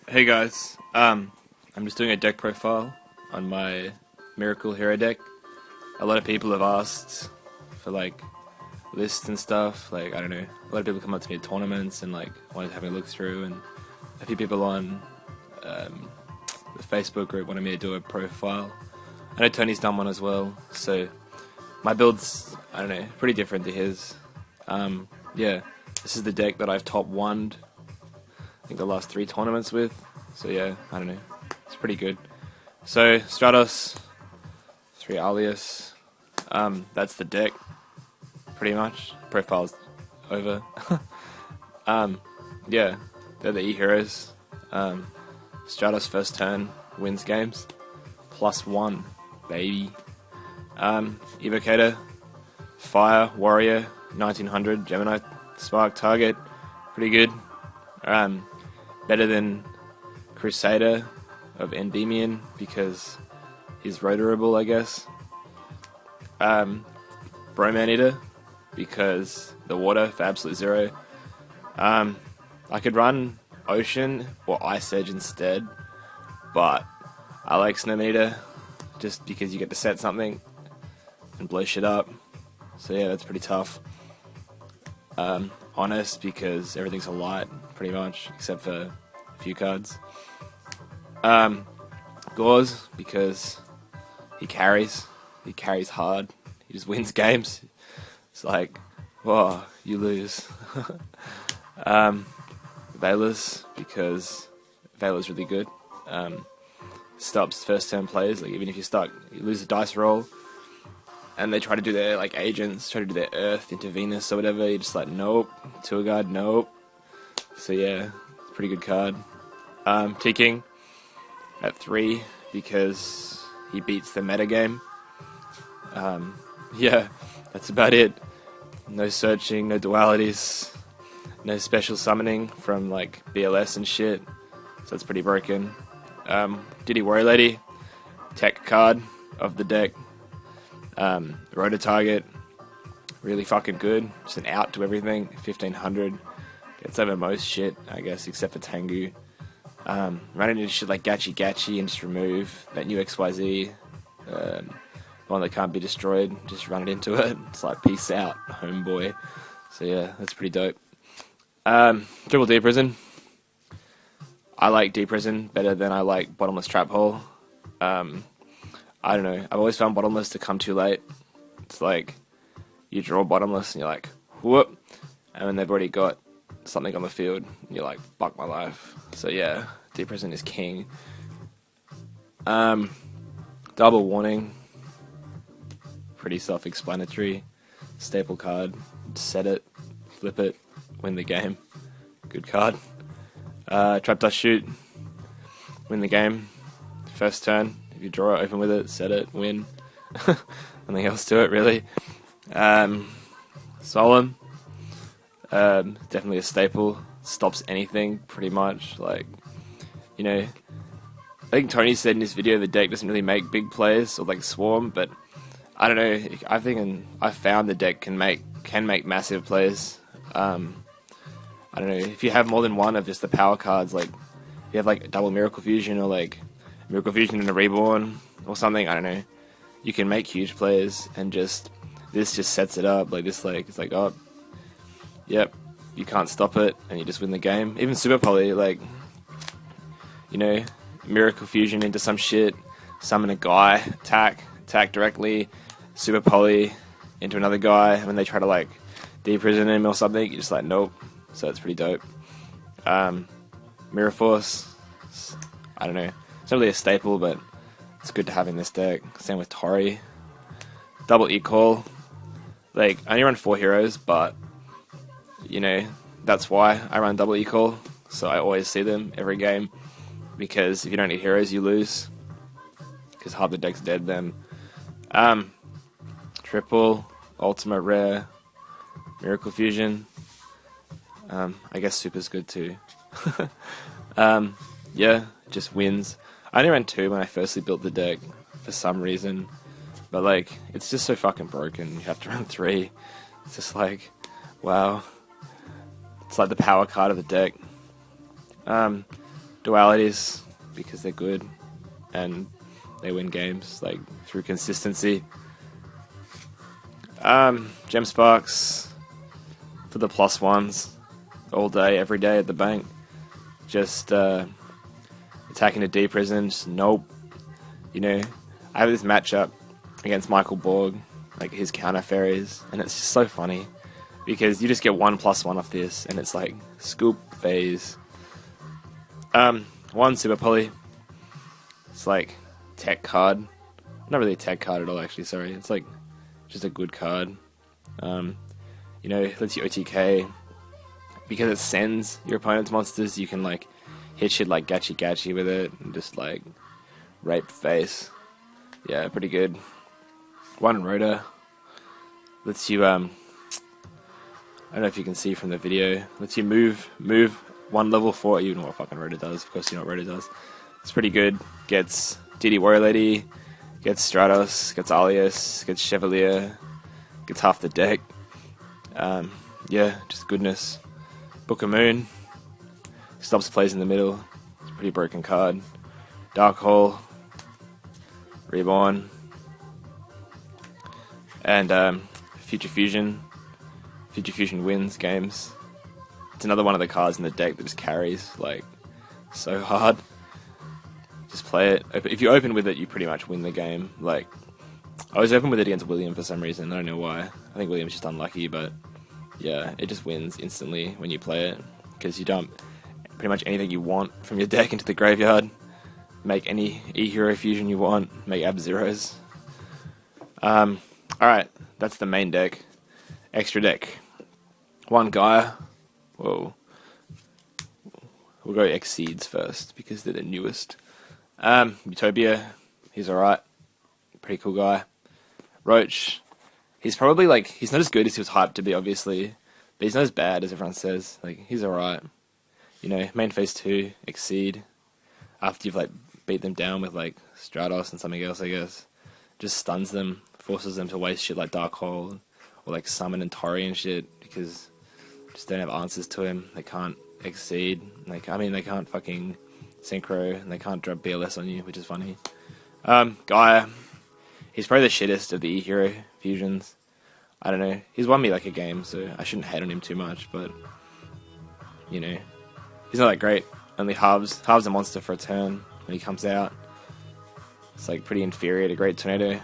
Hey guys, I'm just doing a deck profile on my Miracle Hero deck. A lot of people have asked for like lists and stuff. Like I don't know, a lot of people come up to me at tournaments and like wanted to have a look through, and a few people on the Facebook group wanted me to do a profile. I know Tony's done one as well, so my build's I don't know pretty different to his. Yeah, this is the deck that I've top won I think the last 3 tournaments with. So yeah, I don't know. It's pretty good. So Stratos, 3 Alias. That's the deck, pretty much. Profile's over. Yeah, they're the E-Heroes. Stratos first turn wins games. +1, baby. Evocator, Fire, Warrior, 1900, Gemini, Spark, Target. Pretty good. Better than Crusader of Endymion because he's rotorable, I guess. Broman Eater because the water for absolute 0. I could run Ocean or Ice Edge instead, but I like Snowman Eater just because you get to set something and blow shit up. So yeah, that's pretty tough. Honest because everything's a light pretty much except for a few cards. Gauze because he carries hard, he just wins games. It's like, whoa, you lose. Veilers because Veilers really good. Stops first turn plays, like even if you're stuck, you lose a dice roll and they try to do their like agents, try to do their Earth into Venus or whatever, you're just like, nope. Tour Guide, nope. So yeah, it's a pretty good card. T-King at 3 because he beats the metagame. Yeah, that's about it. No searching, no dualities, no special summoning from like BLS and shit. So that's pretty broken. Diddy Warrior Lady, tech card of the deck. Rotor Target, really fucking good. Just an out to everything. 1500. Gets over most shit, I guess, except for Tengu. Running into shit like Gachi and just remove that new XYZ. One that can't be destroyed. Just run it into it. It's like, peace out, homeboy. So yeah, that's pretty dope. Triple D Prison. I like D Prison better than I like Bottomless Trap Hole. I don't know. I've always found Bottomless to come too late. It's like, you draw Bottomless and you're like, whoop. And then they've already got something on the field and you're like, fuck my life. So yeah, Deep Prison is king. Double Warning. Pretty self-explanatory. Staple card. Set it. Flip it. Win the game. Good card. Trap Dust Shoot. Win the game. First turn. If you draw it, open with it, set it, win. Nothing else to it, really. Solemn. Definitely a staple. Stops anything, pretty much. Like, you know, I think Tony said in his video the deck doesn't really make big plays, or like Swarm, but I don't know. I found the deck can make massive plays. I don't know. If you have more than one of just the power cards, like, you have like double Miracle Fusion or like Miracle Fusion and a Reborn or something, I don't know. You can make huge plays and this just sets it up. Like this, like, it's like, oh, yep, you can't stop it and you just win the game. Even Super Poly, like, you know, Miracle Fusion into some shit, summon a guy, attack directly, Super Poly into another guy, and when they try to like de-prison him or something, you're just like, nope. So it's pretty dope. Mirror Force, I don't know. It's not really a staple, but it's good to have in this deck. Same with Tori. Double E-Call. Like, I only run 4 heroes, but, you know, that's why I run double E-Call. So I always see them every game. Because if you don't need heroes, you lose. Because half the deck's dead then. Triple, Ultimate Rare, Miracle Fusion. I guess Super's good too. Yeah, just wins. I only ran 2 when I firstly built the deck for some reason, but like, it's just so fucking broken. You have to run 3. It's just like, wow. It's like the power card of the deck. dualities because they're good and they win games like through consistency. Gem Sparks for the +1s all day, every day at the bank. Just attacking the D prison, just nope. You know, I have this matchup against Michael Borg, like his counter fairies, and it's just so funny because you just get 1+1 off this, and it's like scoop phase. One super poly. It's like tech card. Not really a tech card at all, actually. Sorry, it's like just a good card. You know, it lets you OTK because it sends your opponent's monsters. You can like hit shit like Gachi Gachi with it and just like rape face. Yeah, pretty good. One rotor lets you I don't know if you can see from the video. Lets you move one level forward. You know what fucking rotor does. Of course you know what rotor does. It's pretty good. Gets DD Warrior Lady, gets Stratos, gets Alias, gets Chevalier, gets half the deck. Yeah, just goodness. Book of Moon stops plays in the middle. It's a pretty broken card. Dark Hole, Reborn, and Future Fusion. Future Fusion wins games. It's another one of the cards in the deck that just carries like so hard. Just play it. If you open with it, you pretty much win the game. Like, I was open with it against William for some reason. I don't know why. I think William's just unlucky, but yeah, it just wins instantly when you play it because you dump pretty much anything you want from your deck into the graveyard. Make any E-Hero fusion you want. Make Ab-Zeros. Alright, that's the main deck. Extra deck. One Gaia. Whoa. We'll go Exceeds first because they're the newest. Utopia. He's alright. Pretty cool guy. Roach. He's probably like, he's not as good as he was hyped to be, obviously. But he's not as bad as everyone says. Like, he's alright. You know, main phase 2, Exceed. After you've like beat them down with like Stratos and something else, I guess. Just stuns them, forces them to waste shit like Dark Hole, or like Summon and Tori and shit, because just don't have answers to him. They can't Exceed. Like, I mean, they can't fucking Synchro, and they can't drop BLS on you, which is funny. Gaia. He's probably the shittest of the E-Hero fusions. I don't know. He's won me like a game, so I shouldn't hate on him too much, but you know, he's not that great. Only halves a monster for a turn when he comes out. It's like pretty inferior to Great Tornado.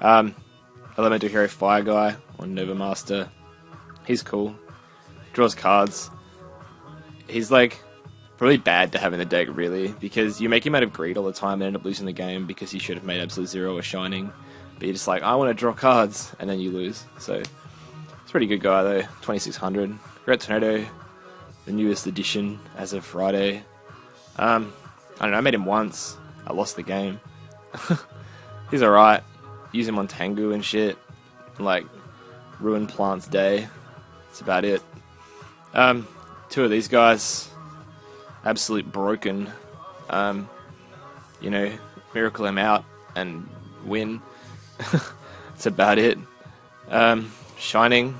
Elemental Hero Fire Guy on Nova Master. He's cool. Draws cards. He's like probably bad to have in the deck, really, because you make him out of greed all the time and end up losing the game because you should have made Absolute Zero or Shining. But you're just like, I want to draw cards, and then you lose. So it's a pretty good guy though. 2600. Great Tornado, the newest edition as of Friday. I don't know. I made him once. I lost the game. He's alright. Use him on Tengu and shit. Like, ruin Plant's day. That's about it. Two of these guys. Absolute broken. You know, miracle him out and win. That's about it. Shining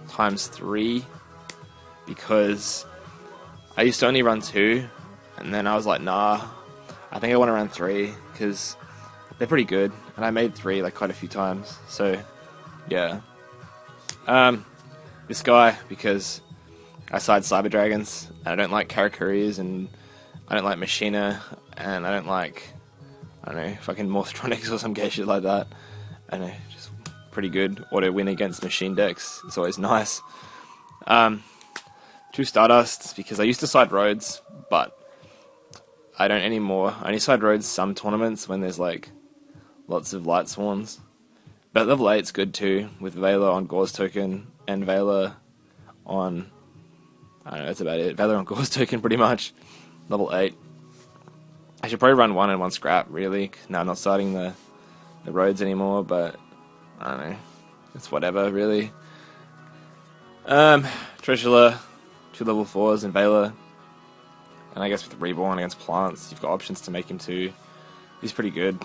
×3 because I used to only run 2, and then I was like, nah, I think I want to run 3 because they're pretty good, and I made 3 like quite a few times. So yeah, this guy because I side Cyber Dragons, and I don't like Karakuris, and I don't like Machina, and I don't like, I don't know, fucking Morphtronics or some gay shit like that. I don't know, just pretty good auto win against machine decks. It's always nice. 2 Stardusts because I used to side Roads, but I don't anymore. I only side Roads some tournaments when there's like lots of Light Swans. But level 8's good too, with Veiler on Gauze Token and Veiler on, I don't know, that's about it. Veiler on Gauze Token pretty much. Level 8. I should probably run 1 and 1 scrap, really. Now I'm not starting the Roads anymore, but I don't know. It's whatever, really. Trishula, 2 level 4s, and Veiler. And I guess with Reborn against Plants, you've got options to make him 2. He's pretty good.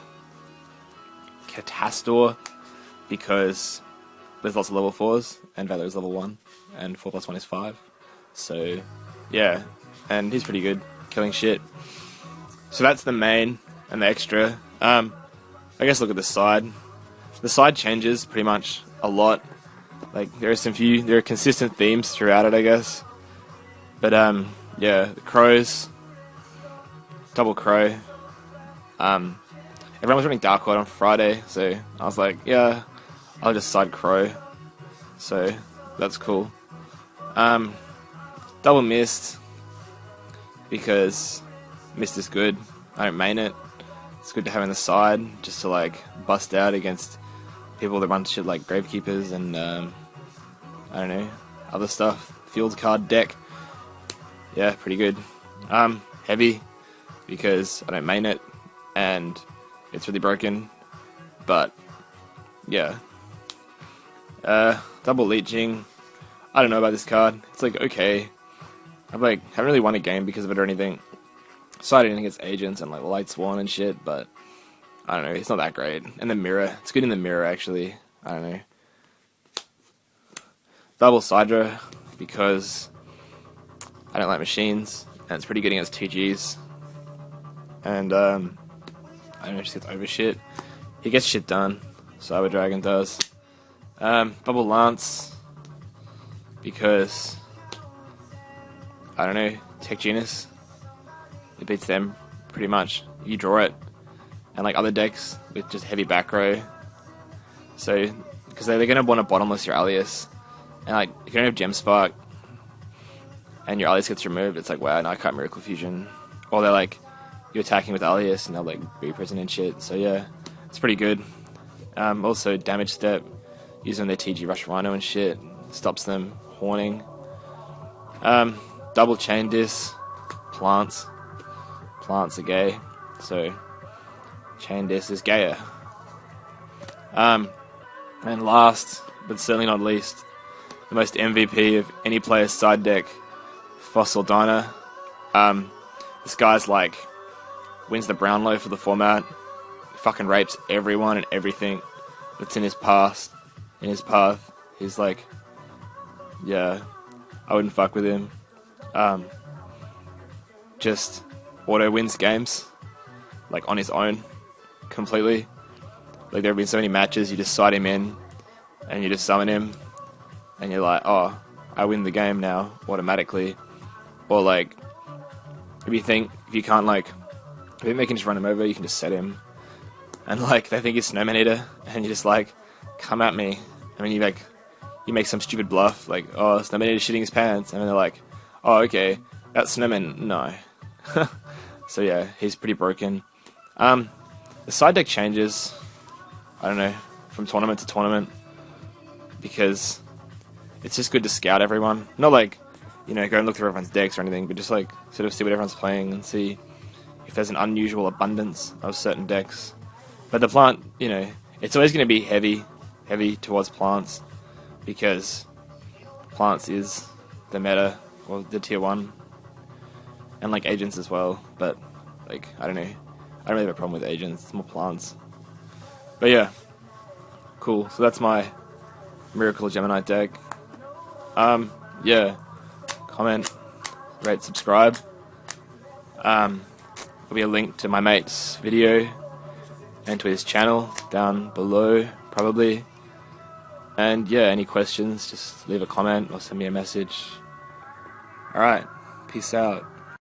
Catastor, because there's lots of level 4s, and Veiler is level 1, and 4+1 is 5. So, yeah, and he's pretty good. killing shit. So that's the main and the extra. I guess look at the side. The side changes pretty much a lot. Like there are consistent themes throughout it, I guess. But yeah, the crows, double crow. Everyone was running Dark Horde on Friday, so I was like, yeah, I'll just side crow. So that's cool. Double mist because mist is good. I don't main it. It's good to have on the side just to like bust out against people that run shit like Gravekeepers and I don't know, other stuff. Field card deck. Yeah, pretty good. Heavy because I don't main it and it's really broken. But yeah. Double leeching. I don't know about this card. It's like okay. Haven't really won a game because of it or anything. Siding against agents and like Light Swan and shit, but I don't know, it's not that great. And the mirror, it's good in the mirror actually. I don't know. Double Sidra because I don't like machines, and it's pretty good against TGs. And I don't know, just gets over shit. He gets shit done, Cyber Dragon does. Double Lance because I don't know, Tech Genus. It beats them pretty much. You draw it, and like other decks with just heavy back row. So, because they're gonna want to bottomless your Alias, and like if you don't have Gem Spark, and your Alias gets removed, it's like wow, now I can't Miracle Fusion. Or they're like you're attacking with Alias, and they'll like represent and shit. So yeah, it's pretty good. Also Damage Step, using their TG Rush Rhino and shit, stops them horning. Double Chain Disc, plants. Plants are gay, so Chain Disc is gayer. And last, but certainly not least, the most MVP of any player's side deck, Fossil Diner. This guy's like, wins the Brownlow for the format, fucking rapes everyone and everything that's in his path. He's like, yeah, I wouldn't fuck with him. Just auto wins games, like on his own, completely. Like there have been so many matches, you just side him in, and you just summon him, and you're like, oh, I win the game now, automatically. Or like, if you think they can just run him over, you can just set him. And like, they think he's Snowman Eater, and you're just like, come at me. I mean, you make some stupid bluff, like, oh, Snowman Eater's shitting his pants, and then they're like, oh, okay, that's Snowman, no. So yeah, he's pretty broken. The side deck changes, I don't know, from tournament to tournament, because it's just good to scout everyone. Not like, go and look through everyone's decks or anything, but just like, sort of see what everyone's playing and see if there's an unusual abundance of certain decks. But the plant, it's always going to be heavy towards plants, because plants is the meta, or the tier 1. And like agents as well, but like I don't know, I don't really have a problem with agents. It's more plants. But yeah, cool. So that's my Miracle Gemini deck. Yeah, comment, rate, subscribe. There'll be a link to my mate's video and to his channel down below, probably. And yeah, any questions, just leave a comment or send me a message. Alright, peace out.